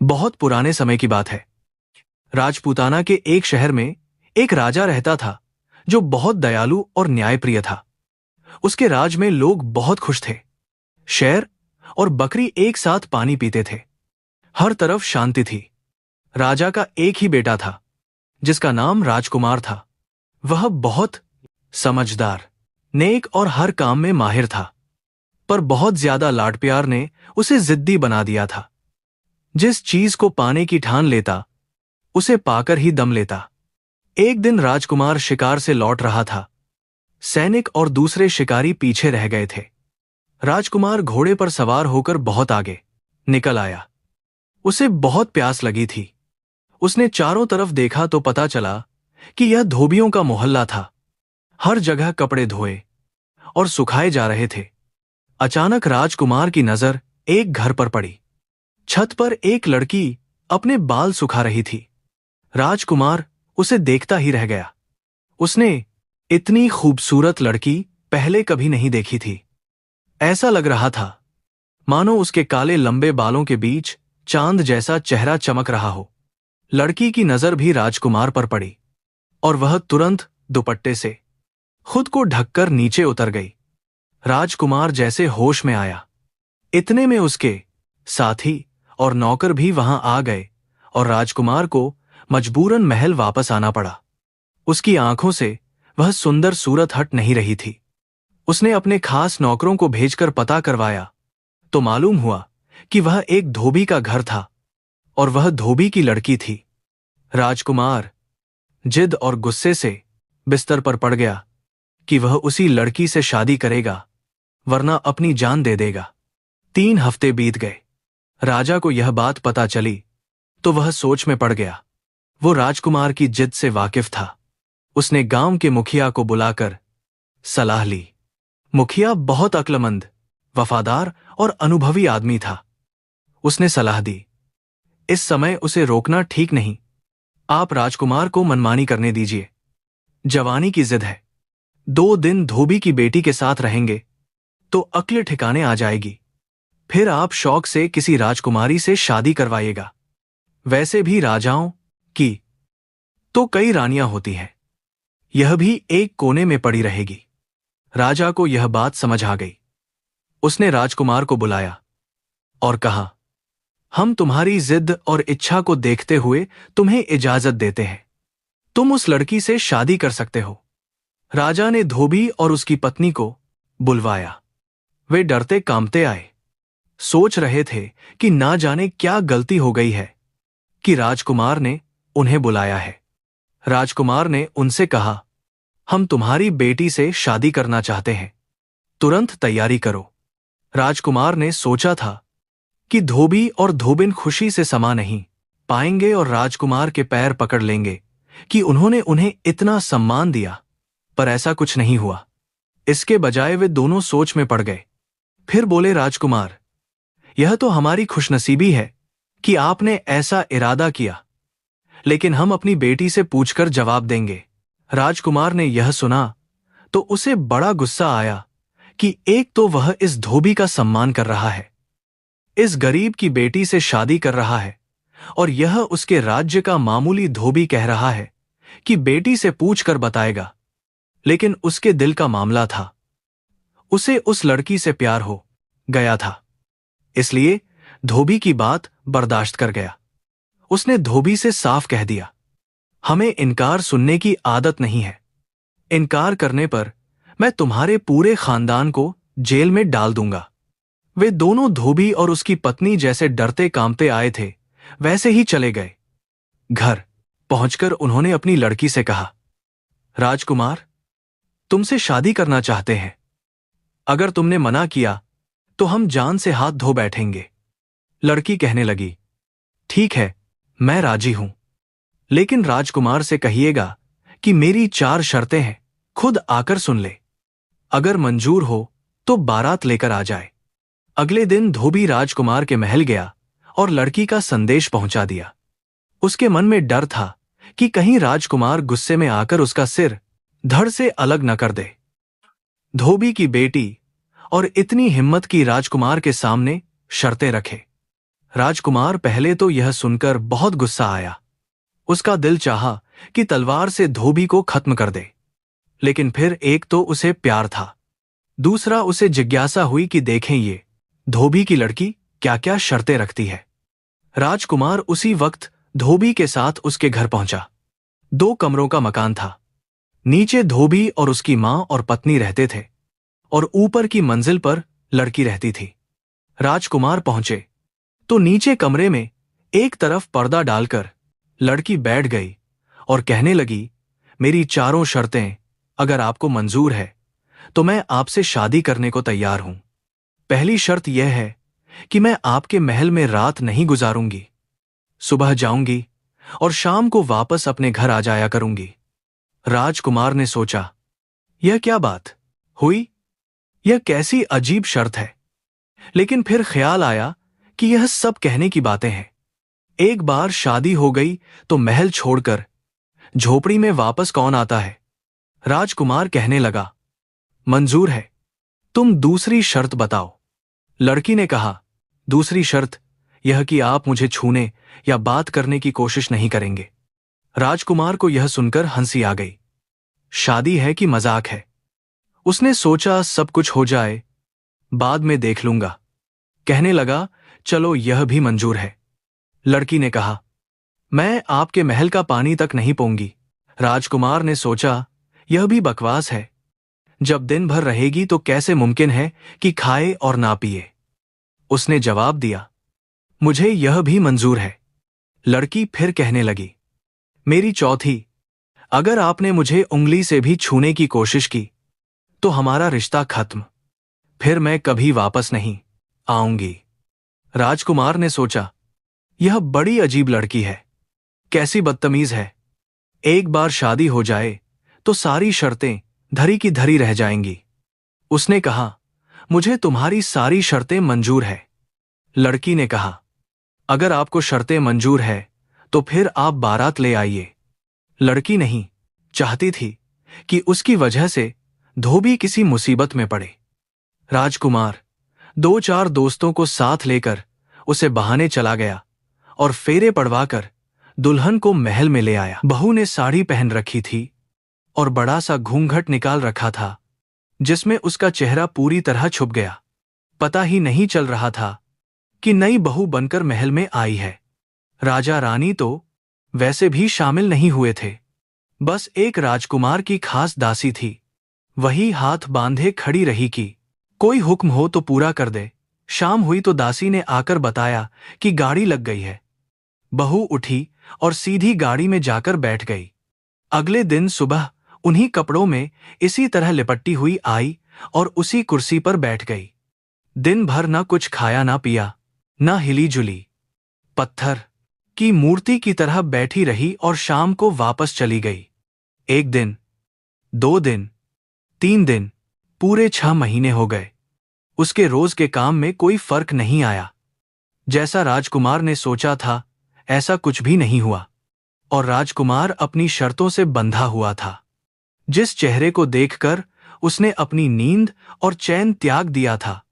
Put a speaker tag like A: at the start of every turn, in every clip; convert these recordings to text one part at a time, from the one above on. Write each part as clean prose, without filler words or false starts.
A: बहुत पुराने समय की बात है। राजपूताना के एक शहर में एक राजा रहता था जो बहुत दयालु और न्यायप्रिय था। उसके राज में लोग बहुत खुश थे। शेर और बकरी एक साथ पानी पीते थे। हर तरफ शांति थी। राजा का एक ही बेटा था जिसका नाम राजकुमार था। वह बहुत समझदार, नेक और हर काम में माहिर था। पर बहुत ज्यादा लाड प्यार ने उसे जिद्दी बना दिया था। जिस चीज को पाने की ठान लेता उसे पाकर ही दम लेता। एक दिन राजकुमार शिकार से लौट रहा था। सैनिक और दूसरे शिकारी पीछे रह गए थे। राजकुमार घोड़े पर सवार होकर बहुत आगे निकल आया। उसे बहुत प्यास लगी थी। उसने चारों तरफ देखा तो पता चला कि यह धोबियों का मोहल्ला था। हर जगह कपड़े धोए और सुखाए जा रहे थे। अचानक राजकुमार की नजर एक घर पर पड़ी। छत पर एक लड़की अपने बाल सुखा रही थी। राजकुमार उसे देखता ही रह गया। उसने इतनी खूबसूरत लड़की पहले कभी नहीं देखी थी। ऐसा लग रहा था मानो उसके काले लंबे बालों के बीच चांद जैसा चेहरा चमक रहा हो। लड़की की नजर भी राजकुमार पर पड़ी और वह तुरंत दुपट्टे से खुद को ढककर नीचे उतर गई। राजकुमार जैसे होश में आया। इतने में उसके साथी और नौकर भी वहां आ गए और राजकुमार को मजबूरन महल वापस आना पड़ा। उसकी आंखों से वह सुंदर सूरत हट नहीं रही थी। उसने अपने खास नौकरों को भेजकर पता करवाया तो मालूम हुआ कि वह एक धोबी का घर था और वह धोबी की लड़की थी। राजकुमार जिद और गुस्से से बिस्तर पर पड़ गया कि वह उसी लड़की से शादी करेगा वरना अपनी जान दे देगा। 3 हफ्ते बीत गए। राजा को यह बात पता चली तो वह सोच में पड़ गया। वो राजकुमार की जिद से वाकिफ था। उसने गांव के मुखिया को बुलाकर सलाह ली। मुखिया बहुत अक्लमंद, वफादार और अनुभवी आदमी था। उसने सलाह दी, इस समय उसे रोकना ठीक नहीं। आप राजकुमार को मनमानी करने दीजिए। जवानी की जिद है। 2 दिन धोबी की बेटी के साथ रहेंगे तो अक्ल ठिकाने आ जाएगी। फिर आप शौक से किसी राजकुमारी से शादी करवाइएगा। वैसे भी राजाओं की तो कई रानियां होती हैं। यह भी एक कोने में पड़ी रहेगी। राजा को यह बात समझ आ गई। उसने राजकुमार को बुलाया और कहा, हम तुम्हारी जिद और इच्छा को देखते हुए तुम्हें इजाजत देते हैं। तुम उस लड़की से शादी कर सकते हो। राजा ने धोबी और उसकी पत्नी को बुलवाया। वे डरते कांपते आए। सोच रहे थे कि ना जाने क्या गलती हो गई है कि राजकुमार ने उन्हें बुलाया है। राजकुमार ने उनसे कहा, हम तुम्हारी बेटी से शादी करना चाहते हैं। तुरंत तैयारी करो। राजकुमार ने सोचा था कि धोबी और धोबिन खुशी से समा नहीं पाएंगे और राजकुमार के पैर पकड़ लेंगे कि उन्होंने उन्हें इतना सम्मान दिया। पर ऐसा कुछ नहीं हुआ। इसके बजाय वे दोनों सोच में पड़ गए। फिर बोले, राजकुमार, यह तो हमारी खुशनसीबी है कि आपने ऐसा इरादा किया, लेकिन हम अपनी बेटी से पूछकर जवाब देंगे। राजकुमार ने यह सुना तो उसे बड़ा गुस्सा आया कि एक तो वह इस धोबी का सम्मान कर रहा है, इस गरीब की बेटी से शादी कर रहा है, और यह उसके राज्य का मामूली धोबी कह रहा है कि बेटी से पूछकर बताएगा। लेकिन उसके दिल का मामला था। उसे उस लड़की से प्यार हो गया था, इसलिए धोबी की बात बर्दाश्त कर गया। उसने धोबी से साफ कह दिया, हमें इनकार सुनने की आदत नहीं है। इनकार करने पर मैं तुम्हारे पूरे खानदान को जेल में डाल दूंगा। वे दोनों धोबी और उसकी पत्नी जैसे डरते कांपते आए थे वैसे ही चले गए। घर पहुंचकर उन्होंने अपनी लड़की से कहा, राजकुमार तुमसे शादी करना चाहते हैं। अगर तुमने मना किया तो हम जान से हाथ धो बैठेंगे। लड़की कहने लगी, ठीक है, मैं राजी हूं, लेकिन राजकुमार से कहिएगा कि मेरी 4 शर्तें हैं, खुद आकर सुन ले। अगर मंजूर हो तो बारात लेकर आ जाए। अगले दिन धोबी राजकुमार के महल गया और लड़की का संदेश पहुंचा दिया। उसके मन में डर था कि कहीं राजकुमार गुस्से में आकर उसका सिर धड़ से अलग न कर दे। धोबी की बेटी और इतनी हिम्मत की राजकुमार के सामने शर्तें रखे। राजकुमार पहले तो यह सुनकर बहुत गुस्सा आया। उसका दिल चाहा कि तलवार से धोबी को खत्म कर दे, लेकिन फिर एक तो उसे प्यार था, दूसरा उसे जिज्ञासा हुई कि देखें ये धोबी की लड़की क्या क्या शर्तें रखती है। राजकुमार उसी वक्त धोबी के साथ उसके घर पहुंचा। 2 कमरों का मकान था। नीचे धोबी और उसकी मां और पत्नी रहते थे और ऊपर की मंजिल पर लड़की रहती थी। राजकुमार पहुंचे तो नीचे कमरे में एक तरफ पर्दा डालकर लड़की बैठ गई और कहने लगी, मेरी चारों शर्तें अगर आपको मंजूर है तो मैं आपसे शादी करने को तैयार हूं। पहली शर्त यह है कि मैं आपके महल में रात नहीं गुजारूंगी, सुबह जाऊंगी और शाम को वापस अपने घर आ जाया करूंगी। राजकुमार ने सोचा, यह क्या बात हुई, यह कैसी अजीब शर्त है। लेकिन फिर ख्याल आया कि यह सब कहने की बातें हैं। एक बार शादी हो गई तो महल छोड़कर झोपड़ी में वापस कौन आता है। राजकुमार कहने लगा, मंजूर है, तुम दूसरी शर्त बताओ। लड़की ने कहा, दूसरी शर्त यह कि आप मुझे छूने या बात करने की कोशिश नहीं करेंगे। राजकुमार को यह सुनकर हंसी आ गई। शादी है कि मजाक है। उसने सोचा सब कुछ हो जाए, बाद में देख लूंगा। कहने लगा, चलो यह भी मंजूर है। लड़की ने कहा, मैं आपके महल का पानी तक नहीं पीऊंगी। राजकुमार ने सोचा, यह भी बकवास है, जब दिन भर रहेगी तो कैसे मुमकिन है कि खाए और ना पिए। उसने जवाब दिया, मुझे यह भी मंजूर है। लड़की फिर कहने लगी, मेरी चौथी, अगर आपने मुझे उंगली से भी छूने की कोशिश की तो हमारा रिश्ता खत्म, फिर मैं कभी वापस नहीं आऊंगी। राजकुमार ने सोचा, यह बड़ी अजीब लड़की है, कैसी बदतमीज है। एक बार शादी हो जाए तो सारी शर्तें धरी की धरी रह जाएंगी। उसने कहा, मुझे तुम्हारी सारी शर्तें मंजूर है। लड़की ने कहा, अगर आपको शर्तें मंजूर है तो फिर आप बारात ले आइए। लड़की नहीं चाहती थी कि उसकी वजह से धोबी किसी मुसीबत में पड़े। राजकुमार 2-4 दोस्तों को साथ लेकर उसे बहाने चला गया और फेरे पड़वाकर दुल्हन को महल में ले आया। बहू ने साड़ी पहन रखी थी और बड़ा सा घूंघट निकाल रखा था, जिसमें उसका चेहरा पूरी तरह छुप गया। पता ही नहीं चल रहा था कि नई बहू बनकर महल में आई है। राजा रानी तो वैसे भी शामिल नहीं हुए थे, बस एक राजकुमार की खास दासी थी। वही हाथ बांधे खड़ी रही कि कोई हुक्म हो तो पूरा कर दे। शाम हुई तो दासी ने आकर बताया कि गाड़ी लग गई है। बहू उठी और सीधी गाड़ी में जाकर बैठ गई। अगले दिन सुबह उन्हीं कपड़ों में इसी तरह लिपटी हुई आई और उसी कुर्सी पर बैठ गई। दिन भर न कुछ खाया ना पिया, न हिली जुली, पत्थर की मूर्ति की तरह बैठी रही और शाम को वापस चली गई। 1 दिन, 2 दिन, 3 दिन, पूरे 6 महीने हो गए। उसके रोज के काम में कोई फर्क नहीं आया। जैसा राजकुमार ने सोचा था ऐसा कुछ भी नहीं हुआ और राजकुमार अपनी शर्तों से बंधा हुआ था। जिस चेहरे को देखकर उसने अपनी नींद और चैन त्याग दिया था,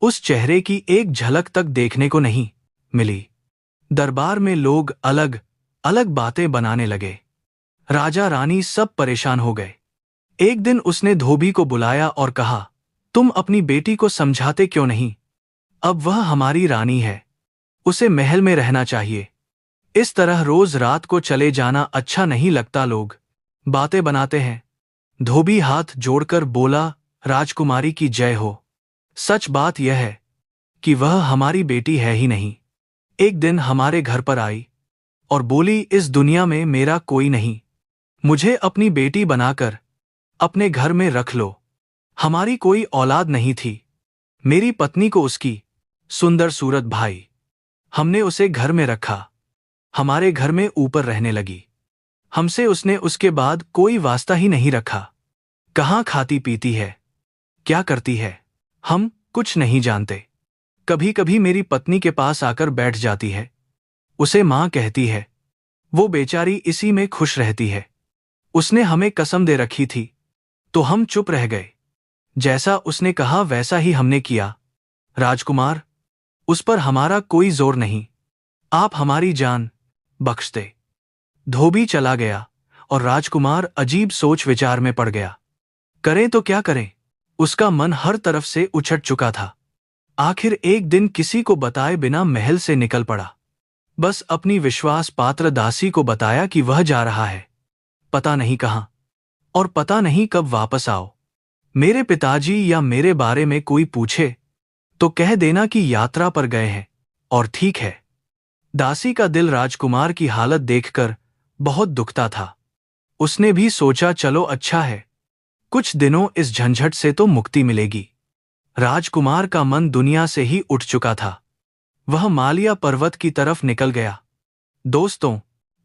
A: उस चेहरे की एक झलक तक देखने को नहीं मिली। दरबार में लोग अलग अलग बातें बनाने लगे। राजा रानी सब परेशान हो गए। एक दिन उसने धोबी को बुलाया और कहा, तुम अपनी बेटी को समझाते क्यों नहीं? अब वह हमारी रानी है, उसे महल में रहना चाहिए। इस तरह रोज रात को चले जाना अच्छा नहीं लगता, लोग बातें बनाते हैं। धोबी हाथ जोड़कर बोला, राजकुमारी की जय हो। सच बात यह है कि वह हमारी बेटी है ही नहीं। एक दिन हमारे घर पर आई और बोली, इस दुनिया में मेरा कोई नहीं, मुझे अपनी बेटी बनाकर अपने घर में रख लो। हमारी कोई औलाद नहीं थी। मेरी पत्नी को उसकी सुंदर सूरत भाई, हमने उसे घर में रखा, हमारे घर में ऊपर रहने लगी। हमसे उसने उसके बाद कोई वास्ता ही नहीं रखा। कहाँ खाती पीती है, क्या करती है, हम कुछ नहीं जानते। कभी कभी मेरी पत्नी के पास आकर बैठ जाती है, उसे माँ कहती है, वो बेचारी इसी में खुश रहती है। उसने हमें कसम दे रखी थी तो हम चुप रह गए। जैसा उसने कहा वैसा ही हमने किया। राजकुमार, उस पर हमारा कोई जोर नहीं। आप हमारी जान बख्श दे। धोबी चला गया और राजकुमार अजीब सोच विचार में पड़ गया। करें तो क्या करें? उसका मन हर तरफ से उछट चुका था। आखिर एक दिन किसी को बताए बिना महल से निकल पड़ा। बस अपनी विश्वास पात्र दासी को बताया कि वह जा रहा है, पता नहीं कहां और पता नहीं कब वापस आओ। मेरे पिताजी या मेरे बारे में कोई पूछे तो कह देना कि यात्रा पर गए हैं और ठीक है। दासी का दिल राजकुमार की हालत देखकर बहुत दुखता था। उसने भी सोचा चलो अच्छा है, कुछ दिनों इस झंझट से तो मुक्ति मिलेगी। राजकुमार का मन दुनिया से ही उठ चुका था। वह मालिया पर्वत की तरफ निकल गया। दोस्तों,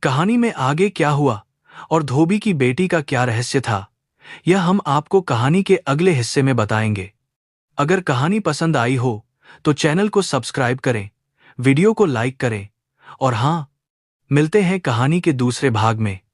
A: कहानी में आगे क्या हुआ और धोबी की बेटी का क्या रहस्य था, यह हम आपको कहानी के अगले हिस्से में बताएंगे। अगर कहानी पसंद आई हो तो चैनल को सब्सक्राइब करें, वीडियो को लाइक करें और हां, मिलते हैं कहानी के दूसरे भाग में।